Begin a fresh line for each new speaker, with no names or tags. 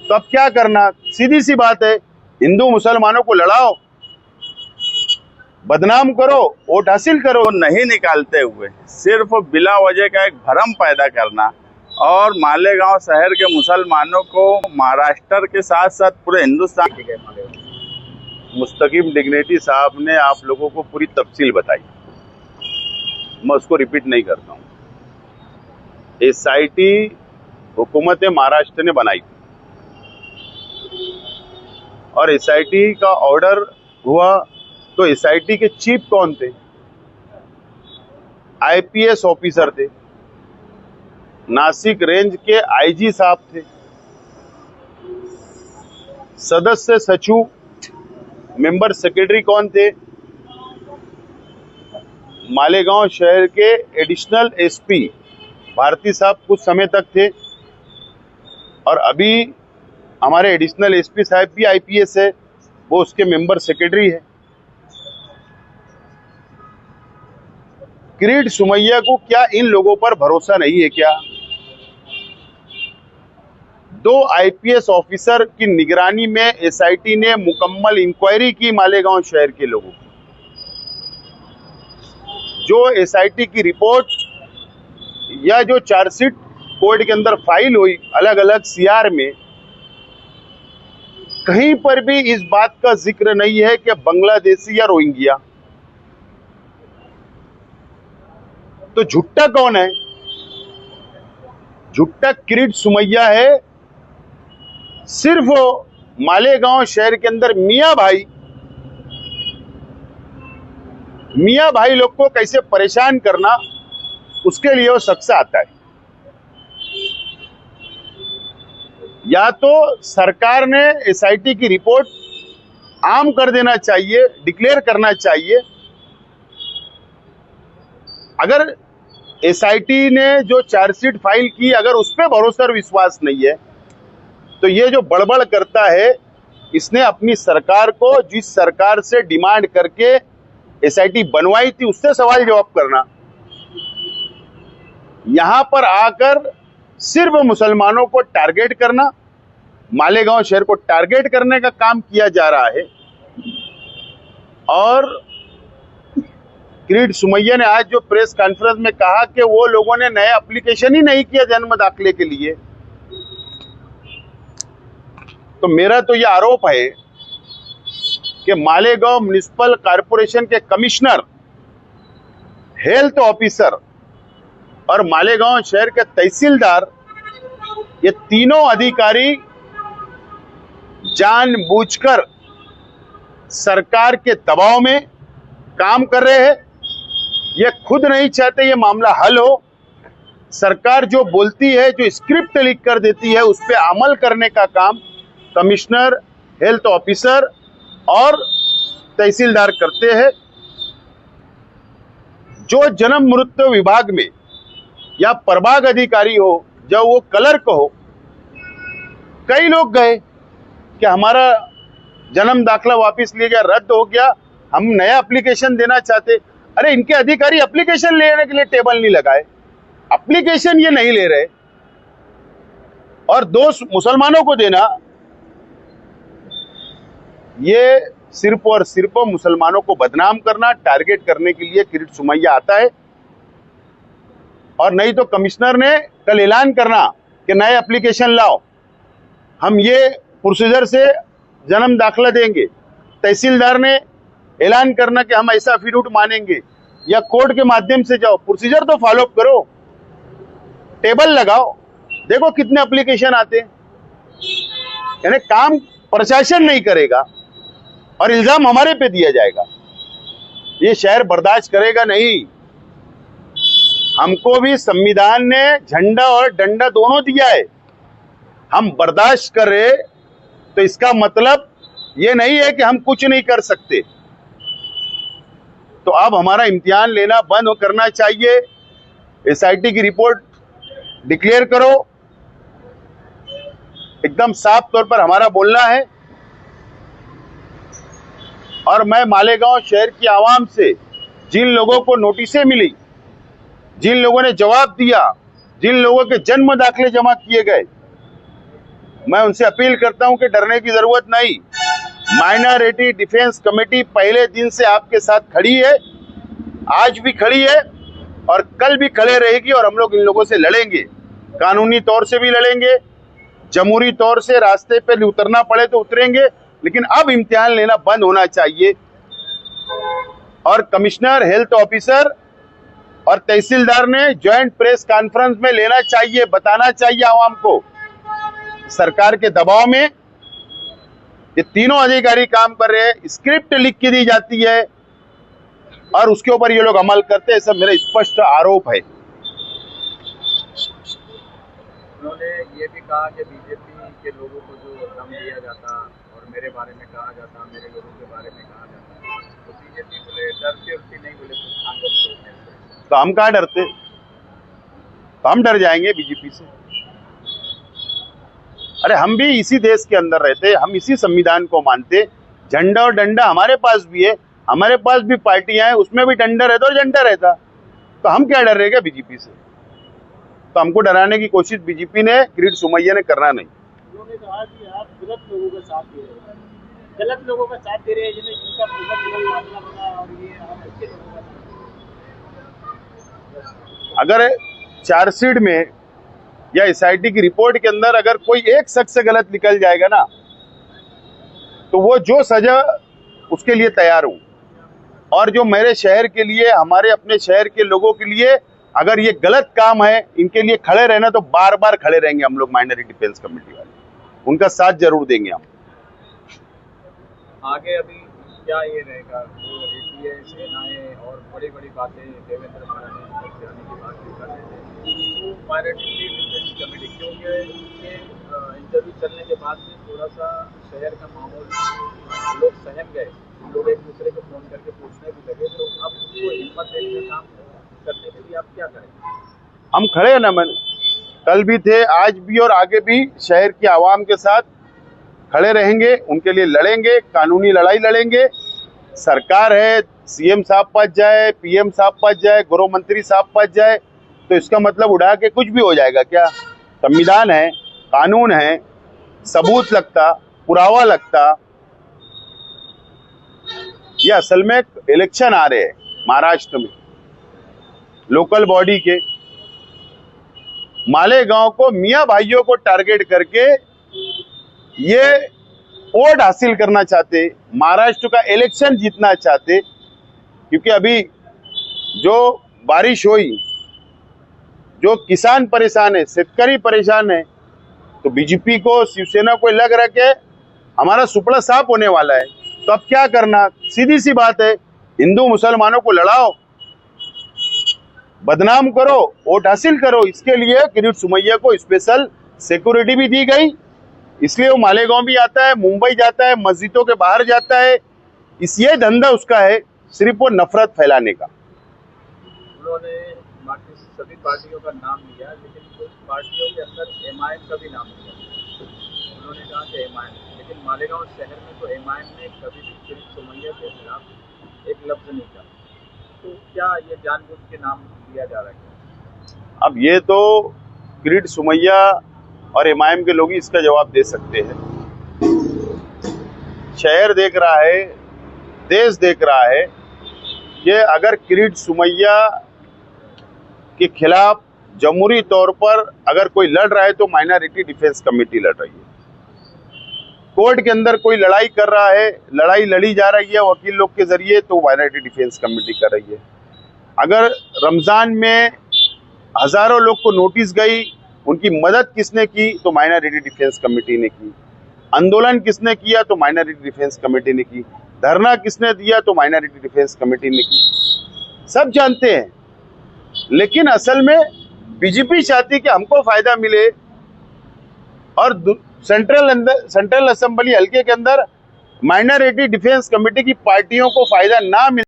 तो अब क्या करना? सीधी सी बात है, हिंदू मुसलमानों को लड़ाओ, बदनाम करो, वोट हासिल करो। नहीं निकालते हुए सिर्फ बिला वजह का एक भ्रम पैदा करना और मालेगांव शहर के मुसलमानों को महाराष्ट्र के साथ साथ पूरे हिंदुस्तान, मुस्तकीम डिग्निटी साहब ने आप लोगों को पूरी तफसील बताई, मैं उसको रिपीट नहीं करता हूँ। SIT हुकूमत महाराष्ट्र ने बनाई और SIT का ऑर्डर हुआ तो SIT के चीफ कौन थे? IPS ऑफिसर थे, नासिक रेंज के IG साहब थे, सदस्य सचिव मेंबर सेक्रेटरी कौन थे? मालेगांव शहर के एडिशनल SP भारती साहब कुछ समय तक थे और अभी हमारे एडिशनल SP साहब भी IPS है, वो उसके मेंबर सेक्रेटरी है। किरीट सुमैया को क्या इन लोगों पर भरोसा नहीं है क्या? 2 IPS ऑफिसर की निगरानी में SIT ने मुकम्मल इंक्वायरी की मालेगांव शहर के लोगों की। जो SIT की रिपोर्ट या जो चार्जशीट कोर्ट के अंदर फाइल हुई अलग अलग CR में, कहीं पर भी इस बात का जिक्र नहीं है कि बांग्लादेशी या रोहिंग्या। तो झुट्टा कौन है? झुट्टा किरीट सुमैया है। सिर्फ मालेगांव शहर के अंदर मियां भाई लोग को कैसे परेशान करना, उसके लिए वो शख्स आता है। या तो सरकार ने SIT की रिपोर्ट आम कर देना चाहिए, डिक्लेयर करना चाहिए। अगर SIT ने जो चार्जशीट फाइल की, अगर उस पर भरोसा और विश्वास नहीं है, तो ये जो बड़बड़ करता है, इसने अपनी सरकार को, जिस सरकार से डिमांड करके SIT बनवाई थी, उससे सवाल जवाब करना। यहां पर आकर सिर्फ मुसलमानों को टारगेट करना, मालेगांव शहर को टारगेट करने का काम किया जा रहा है। और किरीट सुमैया ने आज जो प्रेस कॉन्फ्रेंस में कहा कि वो लोगों ने नया एप्लीकेशन ही नहीं किया जन्म दाखिले के लिए, तो मेरा तो यह आरोप है कि मालेगांव म्युनिसिपल कॉर्पोरेशन के कमिश्नर, हेल्थ ऑफिसर और मालेगांव शहर के तहसीलदार, ये तीनों अधिकारी जानबूझकर सरकार के दबाव में काम कर रहे हैं। ये खुद नहीं चाहते ये मामला हल हो। सरकार जो बोलती है, जो स्क्रिप्ट लिख कर देती है, उस पर अमल करने का काम कमिश्नर, हेल्थ ऑफिसर और तहसीलदार करते हैं। जो जन्म मृत्यु विभाग में या प्रभाग अधिकारी हो, जब वो क्लर्क हो, कई लोग गए कि हमारा जन्म दाखला वापस लिया गया, रद्द हो गया, हम नया एप्लीकेशन देना चाहते। अरे इनके अधिकारी एप्लीकेशन लेने के लिए टेबल नहीं लगाए, एप्लीकेशन ये नहीं ले रहे, और दोष मुसलमानों को देना, ये सिर्फ और सिर्फ मुसलमानों को बदनाम करना, टारगेट करने के लिए किरीट सुमैया आता है। और नहीं तो कमिश्नर ने कल ऐलान करना कि नए एप्लीकेशन लाओ, हम ये प्रोसीजर से जन्म दाखला देंगे। तहसीलदार ने ऐलान करना कि हम ऐसा एफिडेविट मानेंगे, या कोर्ट के माध्यम से जाओ, प्रोसीजर तो फॉलो अप करो, टेबल लगाओ, देखो कितने एप्लीकेशन आते हैं। यानी काम प्रशासन नहीं करेगा और इल्जाम हमारे पे दिया जाएगा। ये शहर बर्दाश्त करेगा नहीं। हमको भी संविधान ने झंडा और डंडा दोनों दिया है, हम बर्दाश्त कर रहे, तो इसका मतलब ये नहीं है कि हम कुछ नहीं कर सकते। तो अब हमारा इम्तिहान लेना बंद करना चाहिए। SIT की रिपोर्ट डिक्लेयर करो, एकदम साफ तौर पर हमारा बोलना है। और मैं मालेगांव शहर की आवाम से, जिन लोगों को नोटिसें मिली, जिन लोगों ने जवाब दिया, जिन लोगों के जन्म दाखले जमा किए गए, मैं उनसे अपील करता हूं कि डरने की जरूरत नहीं। माइनॉरिटी डिफेंस कमेटी पहले दिन से आपके साथ खड़ी है, आज भी खड़ी है और कल भी खड़े रहेगी। और हम लोग इन लोगों से लड़ेंगे, कानूनी तौर से भी लड़ेंगे, जमहूरी तौर से रास्ते पे उतरना पड़े तो उतरेंगे, लेकिन अब इम्तिहान लेना बंद होना चाहिए। और कमिश्नर, हेल्थ ऑफिसर और तहसीलदार ने ज्वाइंट प्रेस कॉन्फ्रेंस में लेना चाहिए, बताना चाहिए आवाम को। सरकार के दबाव में ये तीनों अधिकारी काम कर रहे हैं, स्क्रिप्ट लिख के दी जाती है और उसके ऊपर ये लोग अमल करते हैं, सब मेरा स्पष्ट आरोप है।
उन्होंने ये भी कहा कि बीजेपी के लोगों को जो दम दिया जाता और मेरे बारे में कहा जाता, मेरे लोगों के बारे में कहा जाता, तो बीजेपी बोले डरती उड़ती नहीं, बोले
तो हम कहाँ डरते? तो हम डर जाएंगे बीजेपी से? अरे हम भी इसी देश के अंदर रहते, हम इसी संविधान को मानते। झंडा और डंडा हमारे पास भी है, हमारे पास भी पार्टियां हैं, उसमें भी डंडा रहता और झंडा रहता। तो हम क्या डर रहे क्या बीजेपी से? तो हमको डराने की कोशिश बीजेपी ने, किरीट सोमैया ने करना नहीं।
उन्होंने कहा कि आप गलत लोगों का साथ दे रहे हैं, गलत लोगों का साथ दे रहे हैं, जिनका मामला बना और ये अच्छे लोगों का साथ।
अगर चार्जशीट में या एसआईटी की रिपोर्ट के अंदर अगर कोई एक शख्स गलत निकल जाएगा ना, तो वो जो सजा उसके लिए तैयार हूं। और जो मेरे शहर के लिए, हमारे अपने शहर के लोगों के लिए अगर ये गलत काम है, इनके लिए खड़े रहना, तो बार बार खड़े रहेंगे हम लोग माइनॉरिटी डिफेंस कमेटी वाले, उनका साथ जरूर देंगे हम।
आगे अभी क्या ये रहेगा? जो एटीए, सेनाएं और बड़ी बड़ी बातें देवेंद्र फडणवीस तक जाने की बात भी कर रहे थे, तो माइनॉरिटी डिफेंस कमेटी, क्योंकि ये इंटरव्यू चलने के बाद में थोड़ा सा शहर का माहौल लोग सहम गए, लोग एक दूसरे को फोन करके पूछने भी लगे, तो अब उसको हिम्मत देने का काम करने के लिए आप क्या करें?
हम खड़े हैं ना, मैंने कल भी थे, आज भी और आगे भी शहर की आवाम के साथ खड़े रहेंगे, उनके लिए लड़ेंगे, कानूनी लड़ाई लड़ेंगे। सरकार है, सीएम साहब पास जाए, पीएम साहब पास जाए, गृह मंत्री साहब पास जाए, तो इसका मतलब उड़ा के कुछ भी हो जाएगा क्या? संविधान है, कानून है, सबूत लगता, पुरावा लगता। ये असल में इलेक्शन आ रहे हैं महाराष्ट्र में, लोकल बॉडी के। मालेगांव को, मियां भाइयों को टारगेट करके ये वोट हासिल करना चाहते, महाराष्ट्र का इलेक्शन जीतना चाहते। क्योंकि अभी जो बारिश हुई, जो किसान परेशान है, शेतकरी परेशान है, तो बीजेपी को, शिवसेना को लग रहा है कि हमारा सुपड़ा साफ होने वाला है। तो अब क्या करना? सीधी सी बात है, हिंदू मुसलमानों को लड़ाओ, बदनाम करो, वोट हासिल करो। इसके लिए किरीट सोमैया को स्पेशल सिक्योरिटी भी दी गई, इसलिए वो मालेगांव भी आता है, मुंबई जाता है, मस्जिदों के बाहर जाता है। ये धंधा उसका है, सिर्फ वो नफरत फैलाने का।
उन्होंने बाकी सभी पार्टियों का नाम लिया, लेकिन कुछ पार्टियों के अंदर एमआईएम का भी नाम लिया। उन्होंने कहा कि एमआईएम, लेकिन मालेगांव शहर में तो एमआईएम ने कभी भी किरीट सोमैया के खिलाफ एक लफ्ज नहीं कहा। तो क्या ये जानबूझ के नाम लिया जा रहा है?
अब ये तो किरीट सोमैया और एमआईएम के लोग ही इसका जवाब दे सकते हैं। शहर देख रहा है, देश देख रहा है कि अगर किरीट सोमैया के खिलाफ जमहूरी तौर पर अगर कोई लड़ रहा है तो माइनॉरिटी डिफेंस कमेटी लड़ रही है। कोर्ट के अंदर कोई लड़ाई कर रहा है, लड़ाई लड़ी जा रही है वकील लोग के जरिए, तो माइनॉरिटी डिफेंस कमेटी कर रही है। अगर रमजान में हजारों लोग को नोटिस गई, उनकी मदद किसने की? तो माइनॉरिटी डिफेंस कमेटी ने की। आंदोलन किसने किया? तो माइनॉरिटी डिफेंस कमेटी ने की। धरना किसने दिया? तो माइनॉरिटी डिफेंस कमेटी ने की। सब जानते हैं, लेकिन असल में बीजेपी चाहती है कि हमको फायदा मिले और सेंट्रल असेंबली हल्के के अंदर माइनॉरिटी डिफेंस कमेटी की पार्टियों को फायदा ना मिले।